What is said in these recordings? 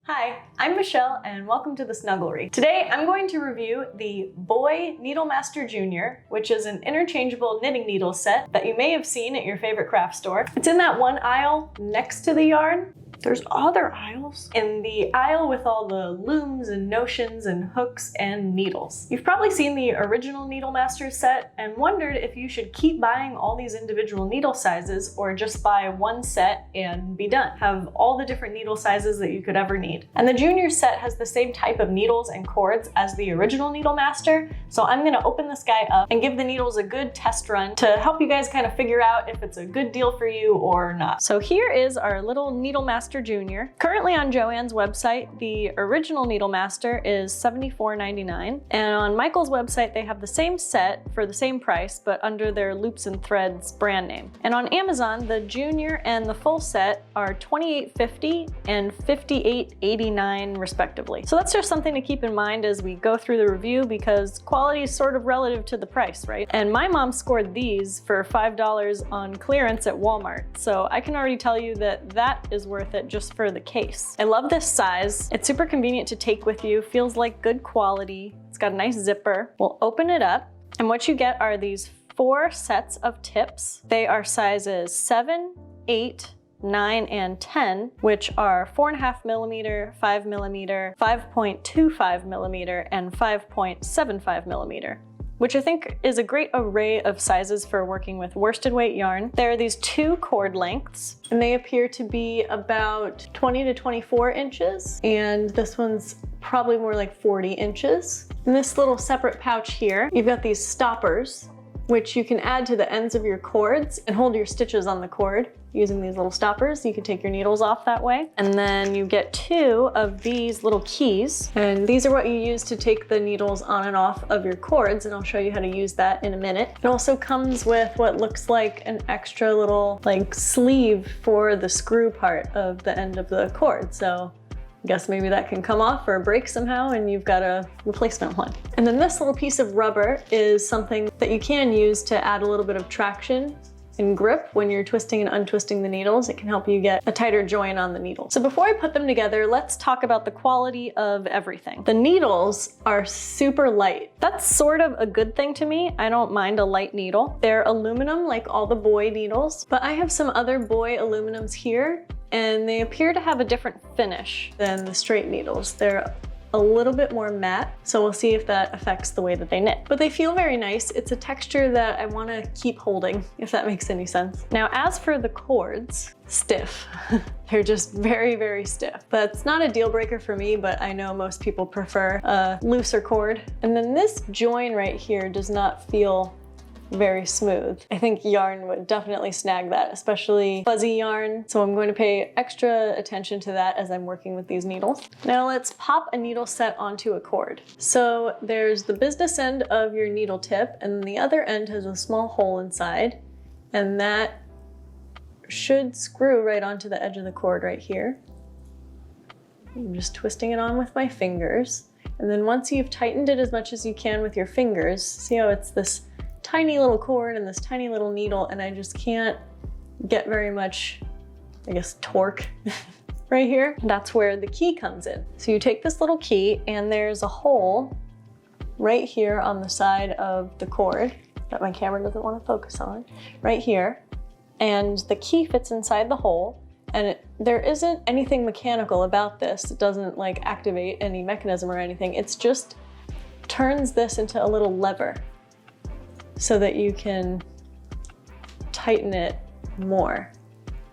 Hi, I'm Michelle and welcome to the Snugglery. Today I'm going to review the Boye Needlemaster Jr., which is an interchangeable knitting needle set that you may have seen at your favorite craft store. It's in that one aisle next to the yarn. There's other aisles. In the aisle with all the looms and notions and hooks and needles. You've probably seen the original Needlemaster set and wondered if you should keep buying all these individual needle sizes or just buy one set and be done. Have all the different needle sizes that you could ever need. And the Junior set has the same type of needles and cords as the original Needlemaster, so I'm gonna open this guy up and give the needles a good test run to help you guys kind of figure out if it's a good deal for you or not. So here is our little Needlemaster Junior. Currently on Joann's website, the original Needlemaster is $74.99, and on Michael's website they have the same set for the same price but under their Loops and Threads brand name. And on Amazon, the Junior and the full set are $28.50 and $58.89 respectively. So that's just something to keep in mind as we go through the review because quality is sort of relative to the price, right? And my mom scored these for $5 on clearance at Walmart, so I can already tell you that that is worth it just for the case. I love this size. It's super convenient to take with you, feels like good quality. It's got a nice zipper. We'll open it up, and what you get are these 4 sets of tips. They are sizes 7, 8, 9, and 10, which are 4.5 millimeter, 5 millimeter, 5.25 millimeter, and 5.75 millimeter. Which I think is a great array of sizes for working with worsted weight yarn. There are these 2 cord lengths, and they appear to be about 20 to 24 inches, and this one's probably more like 40 inches. In this little separate pouch here, you've got these stoppers, which you can add to the ends of your cords and hold your stitches on the cord using these little stoppers. You can take your needles off that way. And then you get 2 of these little keys. And these are what you use to take the needles on and off of your cords. And I'll show you how to use that in a minute. It also comes with what looks like an extra little sleeve for the screw part of the end of the cord. So I guess maybe that can come off or break somehow and you've got a replacement one. And then this little piece of rubber is something that you can use to add a little bit of traction and grip when you're twisting and untwisting the needles. It can help you get a tighter join on the needle. So before I put them together, let's talk about the quality of everything. The needles are super light. That's sort of a good thing to me. I don't mind a light needle. They're aluminum like all the Boye needles, but I have some other Boye aluminums here and they appear to have a different finish than the straight needles. They're a little bit more matte, so we'll see if that affects the way that they knit. But they feel very nice. It's a texture that I want to keep holding, if that makes any sense. Now, as for the cords, stiff. They're just very, very stiff. That's not a deal breaker for me, but I know most people prefer a looser cord. And then this join right here does not feel very smooth. I think yarn would definitely snag that, especially fuzzy yarn. So I'm going to pay extra attention to that as I'm working with these needles. Now let's pop a needle set onto a cord. So there's the business end of your needle tip, and the other end has a small hole inside, and that should screw right onto the edge of the cord right here. I'm just twisting it on with my fingers. And then once you've tightened it as much as you can with your fingers, see how it's this tiny little cord and this tiny little needle, and I just can't get very much, I guess, torque right here. That's where the key comes in. So you take this little key and there's a hole right here on the side of the cord that my camera doesn't want to focus on, right here. And the key fits inside the hole, and there isn't anything mechanical about this. It doesn't activate any mechanism or anything. It's just turns this into a little lever so that you can tighten it more.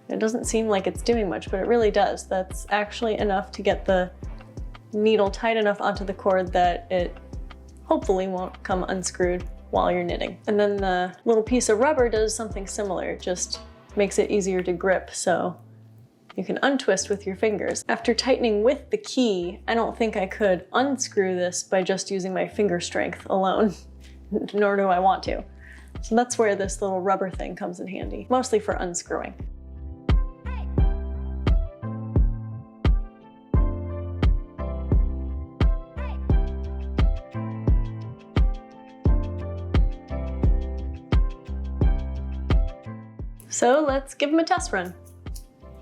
It doesn't seem like it's doing much, but it really does. That's actually enough to get the needle tight enough onto the cord that it hopefully won't come unscrewed while you're knitting. And then the little piece of rubber does something similar. It just makes it easier to grip, so you can untwist with your fingers. After tightening with the key, I don't think I could unscrew this by just using my finger strength alone. Nor do I want to. So that's where this little rubber thing comes in handy, mostly for unscrewing. So let's give them a test run.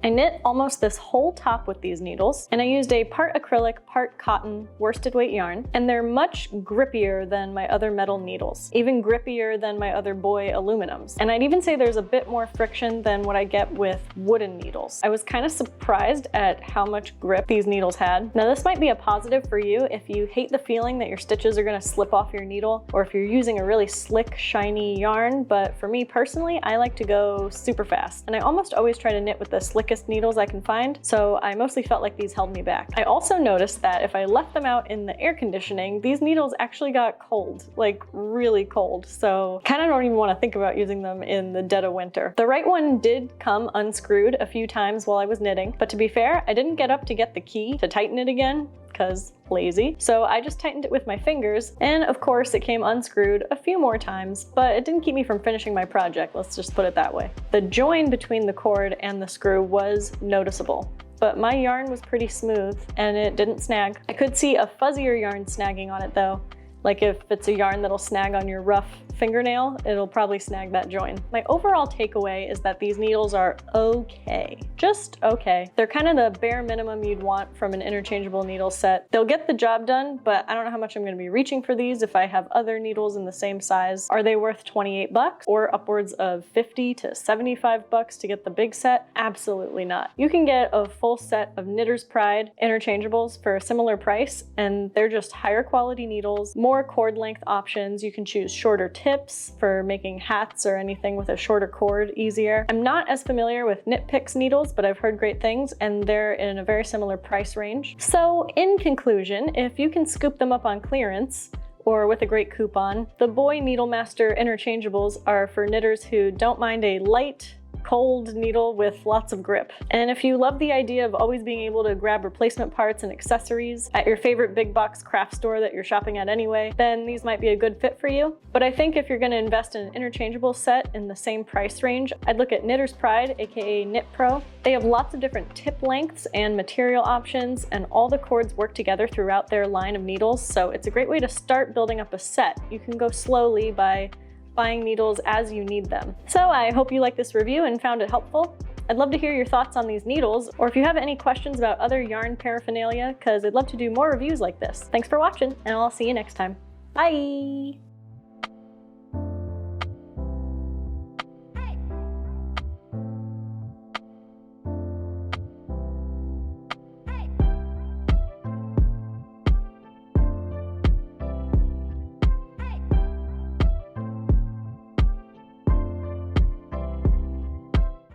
I knit almost this whole top with these needles, and I used a part acrylic, part cotton worsted weight yarn, and they're much grippier than my other metal needles, even grippier than my other Boye aluminums. And I'd even say there's a bit more friction than what I get with wooden needles. I was kind of surprised at how much grip these needles had. Now this might be a positive for you if you hate the feeling that your stitches are going to slip off your needle, or if you're using a really slick, shiny yarn, but for me personally, I like to go super fast. And I almost always try to knit with the slickest needles I can find, so I mostly felt like these held me back. I also noticed that if I left them out in the air conditioning, these needles actually got cold, like really cold, so kind of don't even want to think about using them in the dead of winter. The right one did come unscrewed a few times while I was knitting, but to be fair, I didn't get up to get the key to tighten it again, because lazy. So I just tightened it with my fingers, and of course it came unscrewed a few more times, but it didn't keep me from finishing my project, let's just put it that way. The join between the cord and the screw was noticeable, but my yarn was pretty smooth and it didn't snag. I could see a fuzzier yarn snagging on it though. Like if it's a yarn that'll snag on your rough fingernail, it'll probably snag that join. My overall takeaway is that these needles are okay. Just okay. They're kind of the bare minimum you'd want from an interchangeable needle set. They'll get the job done, but I don't know how much I'm going to be reaching for these if I have other needles in the same size. Are they worth 28 bucks or upwards of 50 to 75 bucks to get the big set? Absolutely not. You can get a full set of Knitter's Pride interchangeables for a similar price, and they're just higher quality needles, more cord length options. You can choose shorter tips for making hats or anything with a shorter cord easier. I'm not as familiar with Knit Picks needles, but I've heard great things, and they're in a very similar price range. So in conclusion, if you can scoop them up on clearance, or with a great coupon, the Boye Needlemaster interchangeables are for knitters who don't mind a light, cold needle with lots of grip. And if you love the idea of always being able to grab replacement parts and accessories at your favorite big box craft store that you're shopping at anyway, then these might be a good fit for you. But I think if you're going to invest in an interchangeable set in the same price range, I'd look at Knitter's Pride, aka Knit Pro. They have lots of different tip lengths and material options, and all the cords work together throughout their line of needles, so it's a great way to start building up a set. You can go slowly by buying needles as you need them. So I hope you liked this review and found it helpful. I'd love to hear your thoughts on these needles, or if you have any questions about other yarn paraphernalia, because I'd love to do more reviews like this. Thanks for watching, and I'll see you next time. Bye!